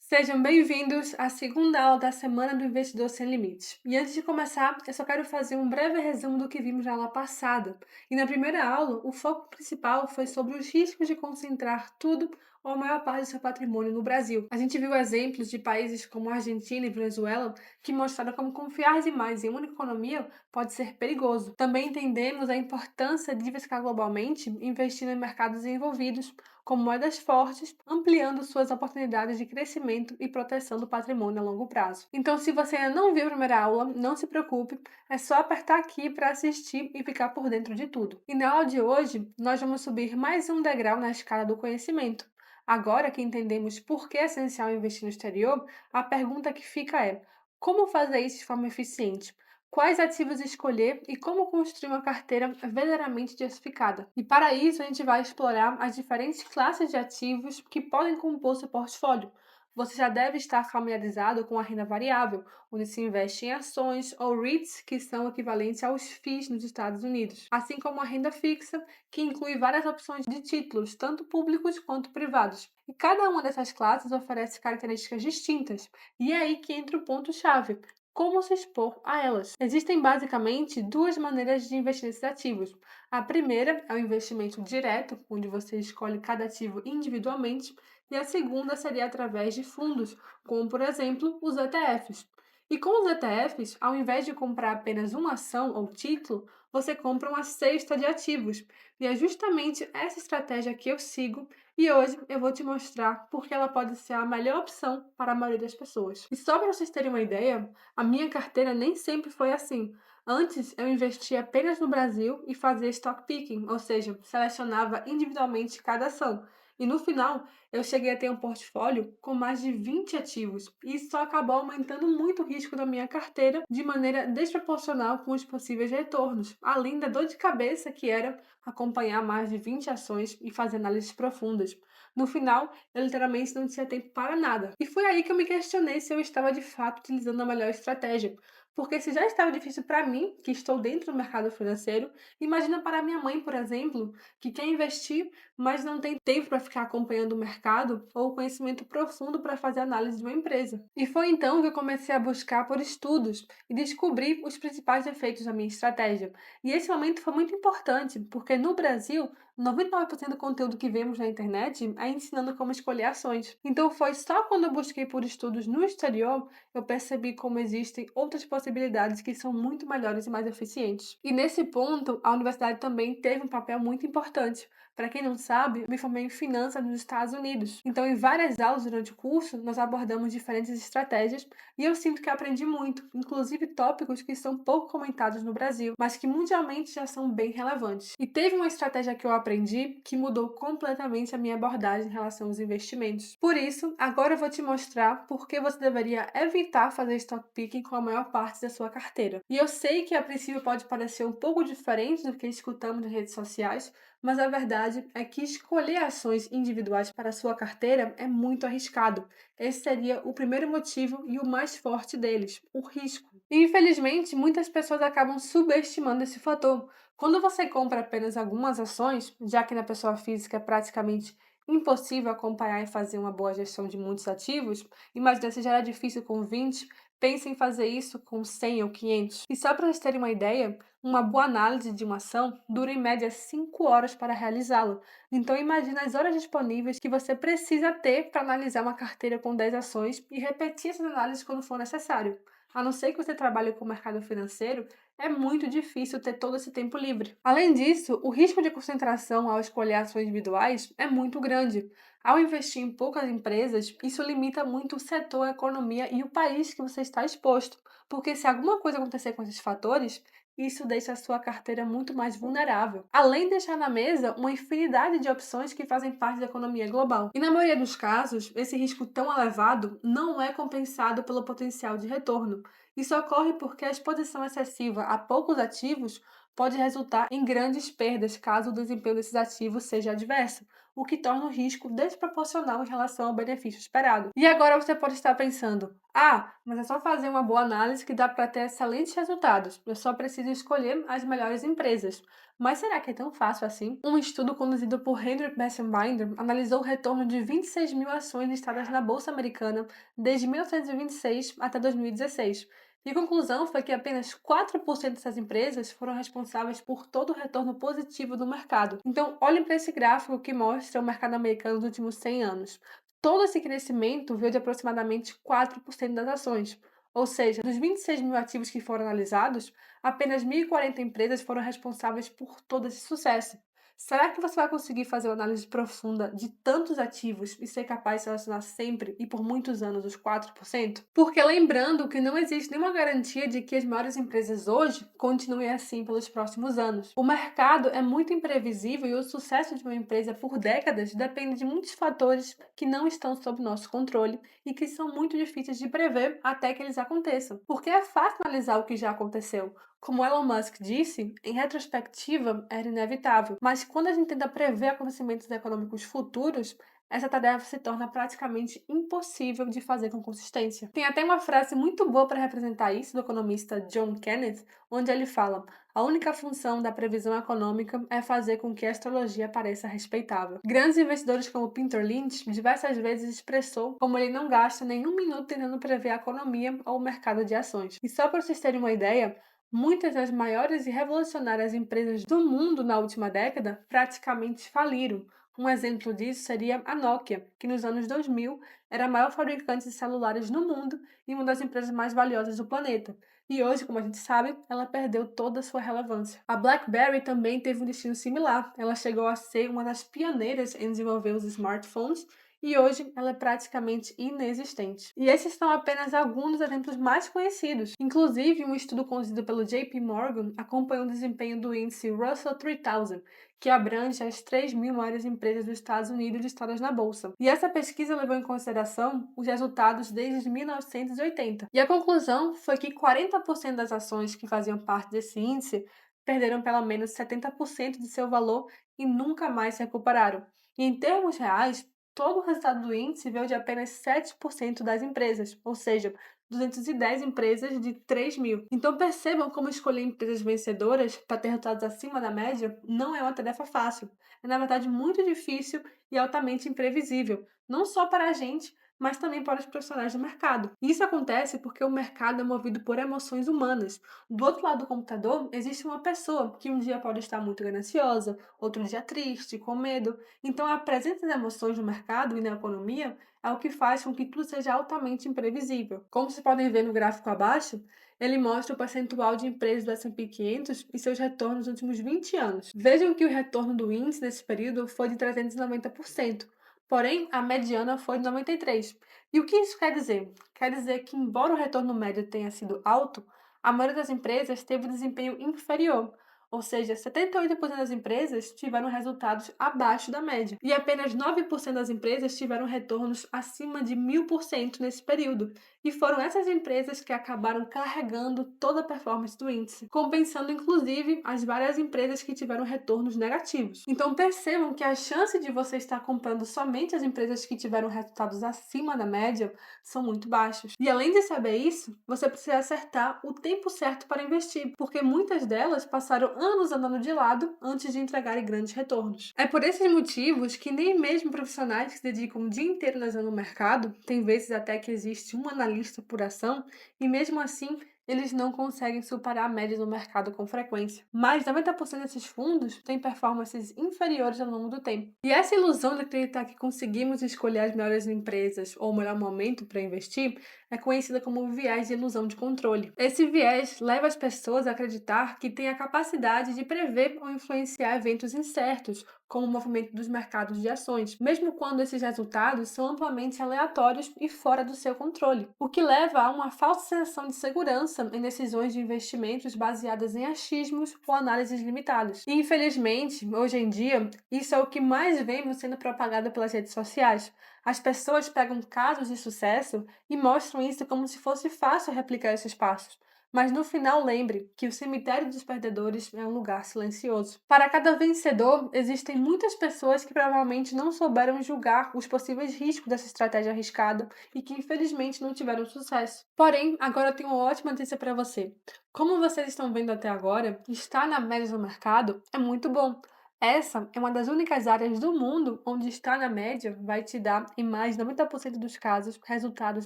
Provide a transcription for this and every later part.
Sejam bem-vindos à segunda aula da Semana do Investidor Sem Limites. E antes de começar, eu só quero fazer um breve resumo do que vimos na aula passada. E na primeira aula, o foco principal foi sobre os riscos de concentrar tudo ou a maior parte do seu patrimônio no Brasil. A gente viu exemplos de países como Argentina e Venezuela que mostraram como confiar demais em uma única economia pode ser perigoso. Também entendemos a importância de diversificar globalmente, investindo em mercados desenvolvidos com moedas fortes, ampliando suas oportunidades de crescimento e proteção do patrimônio a longo prazo. Então, se você ainda não viu a primeira aula, não se preocupe, é só apertar aqui para assistir e ficar por dentro de tudo. E na aula de hoje, nós vamos subir mais um degrau na escala do conhecimento. Agora que entendemos por que é essencial investir no exterior, a pergunta que fica é: como fazer isso de forma eficiente? Quais ativos escolher e como construir uma carteira verdadeiramente diversificada. E para isso, a gente vai explorar as diferentes classes de ativos que podem compor seu portfólio. Você já deve estar familiarizado com a renda variável, onde se investe em ações ou REITs, que são equivalentes aos FIIs nos Estados Unidos, assim como a renda fixa, que inclui várias opções de títulos, tanto públicos quanto privados. E cada uma dessas classes oferece características distintas, e é aí que entra o ponto-chave: como se expor a elas. Existem basicamente duas maneiras de investir nesses ativos. A primeira é o investimento direto, onde você escolhe cada ativo individualmente, e a segunda seria através de fundos, como por exemplo os ETFs. E com os ETFs, ao invés de comprar apenas uma ação ou título, você compra uma cesta de ativos. E é justamente essa estratégia que eu sigo e hoje eu vou te mostrar porque ela pode ser a melhor opção para a maioria das pessoas. E só para vocês terem uma ideia, a minha carteira nem sempre foi assim. Antes, eu investia apenas no Brasil e fazia stock picking, ou seja, selecionava individualmente cada ação. E no final, eu cheguei a ter um portfólio com mais de 20 ativos. E isso só acabou aumentando muito o risco da minha carteira de maneira desproporcional com os possíveis retornos, além da dor de cabeça que era acompanhar mais de 20 ações e fazer análises profundas. No final, eu literalmente não tinha tempo para nada. E foi aí que eu me questionei se eu estava de fato utilizando a melhor estratégia. Porque se já estava difícil para mim, que estou dentro do mercado financeiro, imagina para minha mãe, por exemplo, que quer investir, mas não tem tempo para ficar acompanhando o mercado ou conhecimento profundo para fazer análise de uma empresa. E foi então que eu comecei a buscar por estudos e descobrir os principais efeitos da minha estratégia. E esse momento foi muito importante, porque no Brasil 99% do conteúdo que vemos na internet é ensinando como escolher ações. Então foi só quando eu busquei por estudos no exterior eu percebi como existem outras possibilidades que são muito melhores e mais eficientes. E nesse ponto, a universidade também teve um papel muito importante. Para quem não sabe, eu me formei em finanças nos Estados Unidos. Então, em várias aulas durante o curso, nós abordamos diferentes estratégias e eu sinto que aprendi muito, inclusive tópicos que são pouco comentados no Brasil, mas que mundialmente já são bem relevantes. E teve uma estratégia que eu aprendi que mudou completamente a minha abordagem em relação aos investimentos. Por isso, agora eu vou te mostrar por que você deveria evitar fazer stock picking com a maior parte da sua carteira. E eu sei que a princípio pode parecer um pouco diferente do que escutamos nas redes sociais, mas a verdade é que escolher ações individuais para a sua carteira é muito arriscado. Esse seria o primeiro motivo e o mais forte deles, o risco. E infelizmente, muitas pessoas acabam subestimando esse fator. Quando você compra apenas algumas ações, já que na pessoa física é praticamente impossível acompanhar e fazer uma boa gestão de muitos ativos, imagina se já era difícil com 20, pense em fazer isso com 100 ou 500. E só para vocês terem uma ideia, uma boa análise de uma ação dura em média 5 horas para realizá-la. Então imagine as horas disponíveis que você precisa ter para analisar uma carteira com 10 ações e repetir essas análises quando for necessário. A não ser que você trabalhe com o mercado financeiro, é muito difícil ter todo esse tempo livre. Além disso, o risco de concentração ao escolher ações individuais é muito grande. Ao investir em poucas empresas, isso limita muito o setor, a economia e o país que você está exposto. Porque se alguma coisa acontecer com esses fatores, isso deixa a sua carteira muito mais vulnerável, além de deixar na mesa uma infinidade de opções que fazem parte da economia global. E na maioria dos casos, esse risco tão elevado não é compensado pelo potencial de retorno. Isso ocorre porque a exposição excessiva a poucos ativos pode resultar em grandes perdas caso o desempenho desses ativos seja adverso, o que torna o risco desproporcional em relação ao benefício esperado. E agora você pode estar pensando: ah, mas é só fazer uma boa análise que dá para ter excelentes resultados. Eu só preciso escolher as melhores empresas. Mas será que é tão fácil assim? Um estudo conduzido por Henry Bessenbinder analisou o retorno de 26 mil ações listadas na Bolsa Americana desde 1926 até 2016. E a conclusão foi que apenas 4% dessas empresas foram responsáveis por todo o retorno positivo do mercado. Então, olhem para esse gráfico que mostra o mercado americano nos últimos 100 anos. Todo esse crescimento veio de aproximadamente 4% das ações. Ou seja, dos 26 mil ativos que foram analisados, apenas 1.040 empresas foram responsáveis por todo esse sucesso. Será que você vai conseguir fazer uma análise profunda de tantos ativos e ser capaz de selecionar sempre e por muitos anos os 4%? Porque lembrando que não existe nenhuma garantia de que as maiores empresas hoje continuem assim pelos próximos anos. O mercado é muito imprevisível e o sucesso de uma empresa por décadas depende de muitos fatores que não estão sob nosso controle e que são muito difíceis de prever até que eles aconteçam. Porque é fácil analisar o que já aconteceu. Como Elon Musk disse, em retrospectiva era inevitável, mas quando a gente tenta prever acontecimentos econômicos futuros, essa tarefa se torna praticamente impossível de fazer com consistência. Tem até uma frase muito boa para representar isso do economista John Kenneth, onde ele fala: a única função da previsão econômica é fazer com que a astrologia pareça respeitável. Grandes investidores como Peter Lynch diversas vezes expressou como ele não gasta nenhum minuto tentando prever a economia ou o mercado de ações. E só para vocês terem uma ideia, muitas das maiores e revolucionárias empresas do mundo na última década praticamente faliram. Um exemplo disso seria a Nokia, que nos anos 2000 era a maior fabricante de celulares no mundo e uma das empresas mais valiosas do planeta. E hoje, como a gente sabe, ela perdeu toda a sua relevância. A BlackBerry também teve um destino similar. Ela chegou a ser uma das pioneiras em desenvolver os smartphones e hoje ela é praticamente inexistente. E esses são apenas alguns dos exemplos mais conhecidos. Inclusive, um estudo conduzido pelo JP Morgan acompanhou o desempenho do índice Russell 3000, que abrange as 3.000 maiores empresas dos Estados Unidos listadas na Bolsa. E essa pesquisa levou em consideração os resultados desde 1980. E a conclusão foi que 40% das ações que faziam parte desse índice perderam pelo menos 70% de seu valor e nunca mais se recuperaram. E em termos reais, todo o resultado do índice veio de apenas 7% das empresas, ou seja, 210 empresas de 3.000. Então percebam como escolher empresas vencedoras para ter resultados acima da média não é uma tarefa fácil. É, na verdade, muito difícil e altamente imprevisível, não só para a gente, mas também para os profissionais do mercado. Isso acontece porque o mercado é movido por emoções humanas. Do outro lado do computador, existe uma pessoa que um dia pode estar muito gananciosa, outro dia triste, com medo. Então, a presença das emoções no mercado e na economia é o que faz com que tudo seja altamente imprevisível. Como vocês podem ver no gráfico abaixo, ele mostra o percentual de empresas do S&P 500 e seus retornos nos últimos 20 anos. Vejam que o retorno do índice nesse período foi de 390%, porém a mediana foi de 93%. E o que isso quer dizer? Quer dizer que, embora o retorno médio tenha sido alto, a maioria das empresas teve desempenho inferior, ou seja, 78% das empresas tiveram resultados abaixo da média. E apenas 9% das empresas tiveram retornos acima de 1.000% nesse período. E foram essas empresas que acabaram carregando toda a performance do índice, compensando inclusive as várias empresas que tiveram retornos negativos. Então percebam que a chance de você estar comprando somente as empresas que tiveram resultados acima da média são muito baixos. E além de saber isso, você precisa acertar o tempo certo para investir, porque muitas delas passaram anos andando de lado antes de entregarem grandes retornos. É por esses motivos que nem mesmo profissionais que se dedicam o dia inteiro analisando o mercado, tem vezes até que existe um analista por ação, e mesmo assim eles não conseguem superar a média do mercado com frequência. Mas 90% desses fundos têm performances inferiores ao longo do tempo. E essa ilusão de acreditar que conseguimos escolher as melhores empresas ou o melhor momento para investir é conhecida como o viés de ilusão de controle. Esse viés leva as pessoas a acreditar que têm a capacidade de prever ou influenciar eventos incertos, como o movimento dos mercados de ações, mesmo quando esses resultados são amplamente aleatórios e fora do seu controle, o que leva a uma falsa sensação de segurança em decisões de investimentos baseadas em achismos ou análises limitadas. E, infelizmente, hoje em dia, isso é o que mais vemos sendo propagado pelas redes sociais. As pessoas pegam casos de sucesso e mostram isso como se fosse fácil replicar esses passos. Mas no final, lembre que o cemitério dos perdedores é um lugar silencioso. Para cada vencedor, existem muitas pessoas que provavelmente não souberam julgar os possíveis riscos dessa estratégia arriscada e que infelizmente não tiveram sucesso. Porém, agora eu tenho uma ótima notícia para você. Como vocês estão vendo até agora, estar na média do mercado é muito bom. Essa é uma das únicas áreas do mundo onde estar na média vai te dar, em mais de 90% dos casos, resultados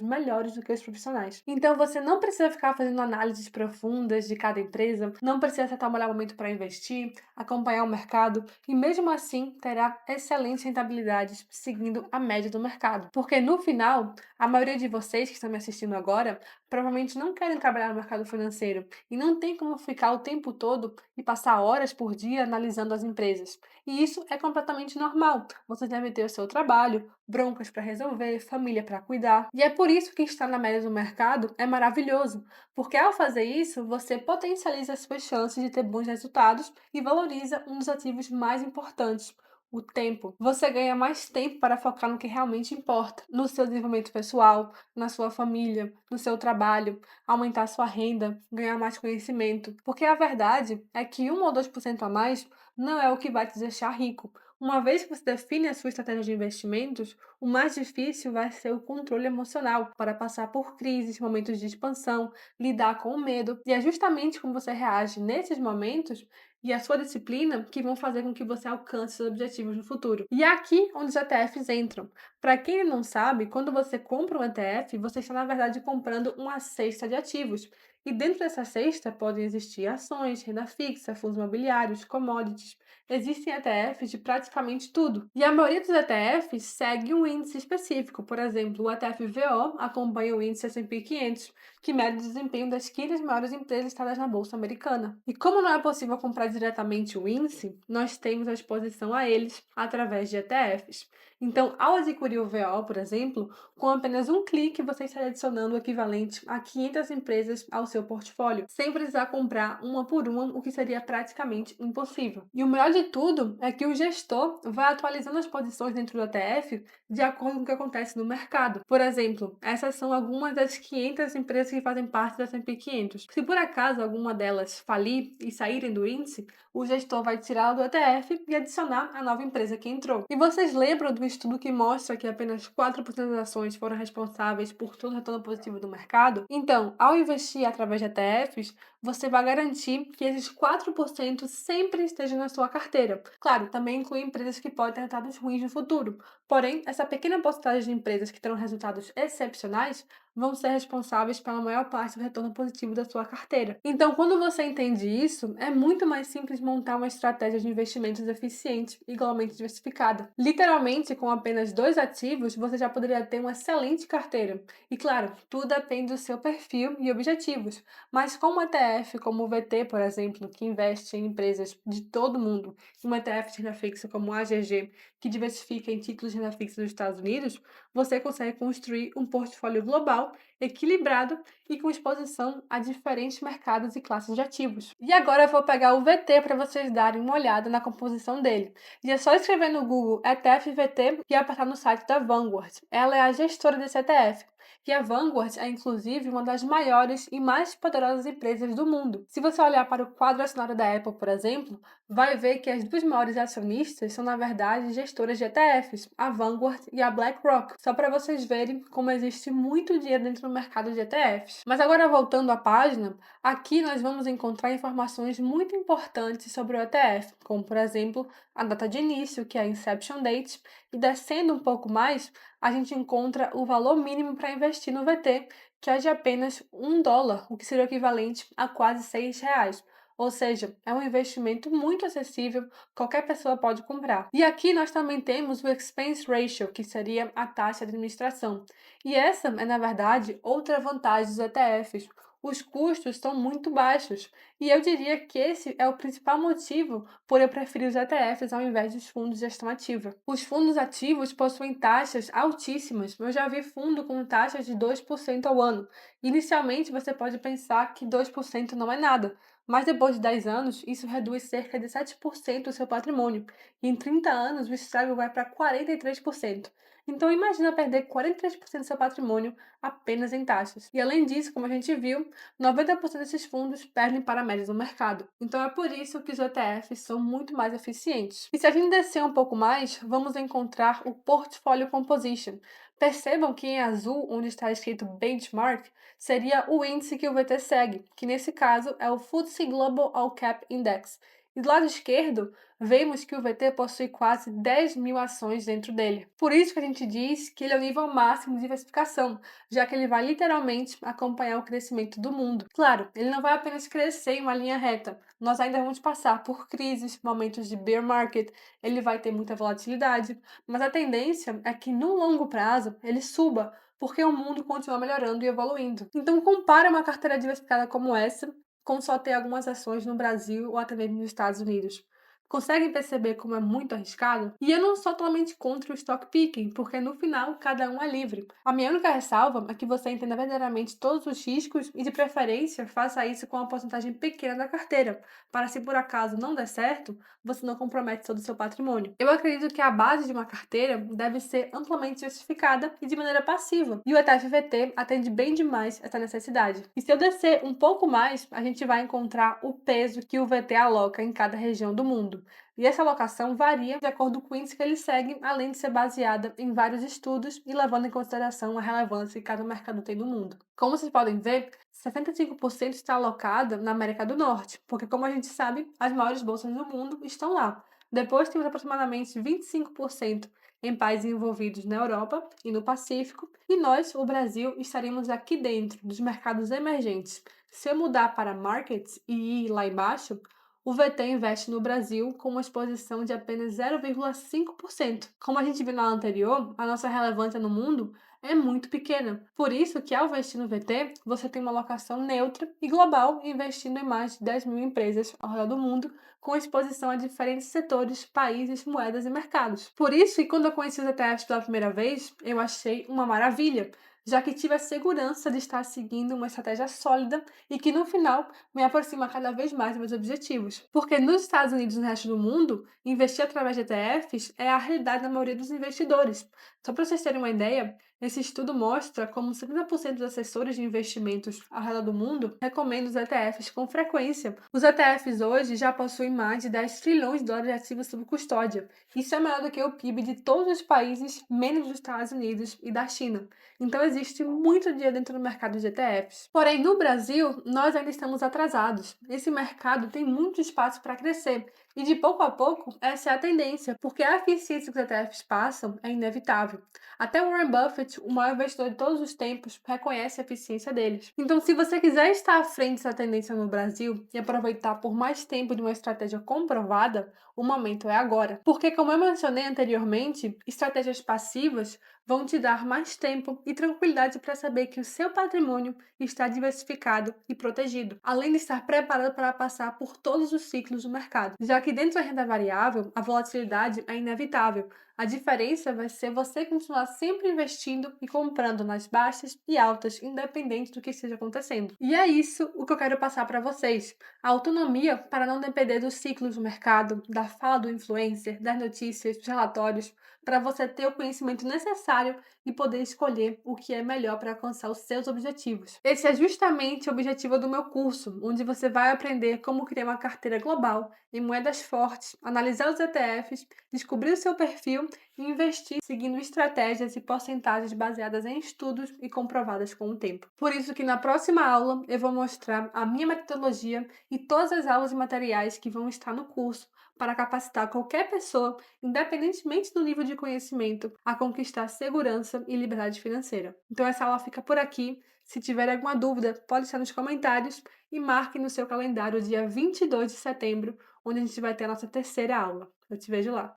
melhores do que os profissionais. Então você não precisa ficar fazendo análises profundas de cada empresa, não precisa acertar o melhor momento para investir, acompanhar o mercado e mesmo assim terá excelentes rentabilidades seguindo a média do mercado. Porque no final, a maioria de vocês que estão me assistindo agora provavelmente não querem trabalhar no mercado financeiro e não tem como ficar o tempo todo e passar horas por dia analisando as empresas. E isso é completamente normal. Você deve ter o seu trabalho, broncas para resolver, família para cuidar. E é por isso que estar na média do mercado é maravilhoso, porque ao fazer isso, você potencializa as suas chances de ter bons resultados e valoriza um dos ativos mais importantes, o tempo. Você ganha mais tempo para focar no que realmente importa, no seu desenvolvimento pessoal, na sua família, no seu trabalho, aumentar sua renda, ganhar mais conhecimento. Porque a verdade é que 1 ou 2% a mais não é o que vai te deixar rico. Uma vez que você define a sua estratégia de investimentos, o mais difícil vai ser o controle emocional para passar por crises, momentos de expansão, lidar com o medo. E é justamente como você reage nesses momentos e a sua disciplina que vão fazer com que você alcance seus objetivos no futuro. E é aqui onde os ETFs entram. Para quem não sabe, quando você compra um ETF, você está, na verdade, comprando uma cesta de ativos. E dentro dessa cesta podem existir ações, renda fixa, fundos imobiliários, commodities. Existem ETFs de praticamente tudo. E a maioria dos ETFs segue um índice específico. Por exemplo, o ETF VO acompanha o índice S&P 500, que mede o desempenho das 500 maiores empresas listadas na Bolsa Americana. E como não é possível comprar diretamente o índice, nós temos a exposição a eles através de ETFs. Então, ao adquirir o VO, por exemplo, com apenas um clique você está adicionando o equivalente a 500 empresas ao seu portfólio, sem precisar comprar uma por uma, o que seria praticamente impossível. E o melhor de tudo é que o gestor vai atualizando as posições dentro do ETF de acordo com o que acontece no mercado. Por exemplo, essas são algumas das 500 empresas que fazem parte da S&P 500. Se por acaso alguma delas falir e saírem do índice, o gestor vai tirá-la do ETF e adicionar a nova empresa que entrou. E vocês lembram do estudo que mostra que apenas 4% das ações foram responsáveis por todo o retorno positivo do mercado? Então, ao investir através de ETFs, você vai garantir que esses 4% sempre estejam na sua carteira. Claro, também inclui empresas que podem ter resultados ruins no futuro. Porém, essa pequena porcentagem de empresas que terão resultados excepcionais vão ser responsáveis pela maior parte do retorno positivo da sua carteira. Então, quando você entende isso, é muito mais simples montar uma estratégia de investimentos eficiente e igualmente diversificada. Literalmente, com apenas 2 ativos, você já poderia ter uma excelente carteira. E claro, tudo depende do seu perfil e objetivos. Mas com um ETF como o VT, por exemplo, que investe em empresas de todo mundo, e um ETF de renda fixa como o AGG, que diversifica em títulos de renda fixa dos Estados Unidos, você consegue construir um portfólio global, equilibrado e com exposição a diferentes mercados e classes de ativos. E agora eu vou pegar o VT para vocês darem uma olhada na composição dele. E é só escrever no Google ETF VT e apertar no site da Vanguard. Ela é a gestora desse ETF. E a Vanguard é, inclusive, uma das maiores e mais poderosas empresas do mundo. Se você olhar para o quadro acionário da Apple, por exemplo, vai ver que as duas maiores acionistas são, na verdade, gestoras de ETFs, a Vanguard e a BlackRock. Só para vocês verem como existe muito dinheiro dentro do mercado de ETFs. Mas agora, voltando à página, aqui nós vamos encontrar informações muito importantes sobre o ETF, como, por exemplo, a data de início, que é a Inception Date, e descendo um pouco mais, a gente encontra o valor mínimo para investir no VT, que é de apenas US$ 1, o que seria o equivalente a quase R$ 6. Ou seja, é um investimento muito acessível, qualquer pessoa pode comprar. E aqui nós também temos o Expense Ratio, que seria a taxa de administração. E essa é, na verdade, outra vantagem dos ETFs. Os custos são muito baixos. E eu diria que esse é o principal motivo por eu preferir os ETFs ao invés dos fundos de gestão ativa. Os fundos ativos possuem taxas altíssimas. Eu já vi fundo com taxas de 2% ao ano. Inicialmente, você pode pensar que 2% não é nada, mas depois de 10 anos, isso reduz cerca de 7% do seu patrimônio. E em 30 anos, o estrago vai para 43%. Então imagina perder 43% do seu patrimônio apenas em taxas. E além disso, como a gente viu, 90% desses fundos perdem para médias no mercado. Então é por isso que os ETFs são muito mais eficientes. E se a gente descer um pouco mais, vamos encontrar o Portfolio Composition. Percebam que em azul, onde está escrito Benchmark, seria o índice que o VT segue, que nesse caso é o FTSE Global All Cap Index. E do lado esquerdo, vemos que o VT possui quase 10 mil ações dentro dele. Por isso que a gente diz que ele é o nível máximo de diversificação, já que ele vai literalmente acompanhar o crescimento do mundo. Claro, ele não vai apenas crescer em uma linha reta, nós ainda vamos passar por crises, momentos de bear market, ele vai ter muita volatilidade, mas a tendência é que no longo prazo ele suba, porque o mundo continua melhorando e evoluindo. Então compara uma carteira diversificada como essa com só ter algumas ações no Brasil ou até mesmo nos Estados Unidos. Conseguem perceber como é muito arriscado? E eu não sou totalmente contra o stock picking, porque no final cada um é livre. A minha única ressalva é que você entenda verdadeiramente todos os riscos e, de preferência, faça isso com uma porcentagem pequena da carteira, para se por acaso não der certo, você não compromete todo o seu patrimônio. Eu acredito que a base de uma carteira deve ser amplamente diversificada e de maneira passiva, e o ETF-VT atende bem demais essa necessidade. E se eu descer um pouco mais, a gente vai encontrar o peso que o VT aloca em cada região do mundo. E essa alocação varia de acordo com o índice que ele segue, além de ser baseada em vários estudos e levando em consideração a relevância que cada mercado tem no mundo. Como vocês podem ver, 65% está alocada na América do Norte, porque, como a gente sabe, as maiores bolsas do mundo estão lá. Depois temos aproximadamente 25% em países envolvidos na Europa e no Pacífico, e nós, o Brasil, estaremos aqui dentro dos mercados emergentes. Se eu mudar para markets e ir lá embaixo, o VT investe no Brasil com uma exposição de apenas 0,5%. Como a gente viu na aula anterior, a nossa relevância no mundo é muito pequena. Por isso que ao investir no VT, você tem uma alocação neutra e global, investindo em mais de 10 mil empresas ao redor do mundo, com exposição a diferentes setores, países, moedas e mercados. Por isso, e quando eu conheci os ETFs pela primeira vez, eu achei uma maravilha, já que tive a segurança de estar seguindo uma estratégia sólida e que no final me aproxima cada vez mais dos meus objetivos. Porque nos Estados Unidos e no resto do mundo, investir através de ETFs é a realidade da maioria dos investidores. Só para vocês terem uma ideia, esse estudo mostra como 70% dos assessores de investimentos ao redor do mundo recomendam os ETFs com frequência. Os ETFs hoje já possuem mais de 10 trilhões de dólares de ativos sob custódia. Isso é maior do que o PIB de todos os países, menos dos Estados Unidos e da China. Então existe muito dinheiro dentro do mercado de ETFs. Porém, no Brasil, nós ainda estamos atrasados. Esse mercado tem muito espaço para crescer. E de pouco a pouco, essa é a tendência, porque a eficiência que os ETFs passam é inevitável. Até Warren Buffett, o maior investidor de todos os tempos, reconhece a eficiência deles. Então, se você quiser estar à frente dessa tendência no Brasil e aproveitar por mais tempo de uma estratégia comprovada, o momento é agora. Porque, como eu mencionei anteriormente, estratégias passivas vão te dar mais tempo e tranquilidade para saber que o seu patrimônio está diversificado e protegido, além de estar preparado para passar por todos os ciclos do mercado. Já que dentro da renda variável, a volatilidade é inevitável. A diferença vai ser você continuar sempre investindo e comprando nas baixas e altas, independente do que esteja acontecendo. E é isso o que eu quero passar para vocês. A autonomia para não depender dos ciclos do mercado, da fala do influencer, das notícias, dos relatórios, para você ter o conhecimento necessário e poder escolher o que é melhor para alcançar os seus objetivos. Esse é justamente o objetivo do meu curso, onde você vai aprender como criar uma carteira global em moedas fortes, analisar os ETFs, descobrir o seu perfil e investir seguindo estratégias e porcentagens baseadas em estudos e comprovadas com o tempo. Por isso que na próxima aula eu vou mostrar a minha metodologia e todas as aulas e materiais que vão estar no curso para capacitar qualquer pessoa, independentemente do nível de conhecimento, a conquistar segurança e liberdade financeira. Então essa aula fica por aqui. Se tiver alguma dúvida, pode deixar nos comentários e marque no seu calendário o dia 22 de setembro, onde a gente vai ter a nossa terceira aula. Eu te vejo lá.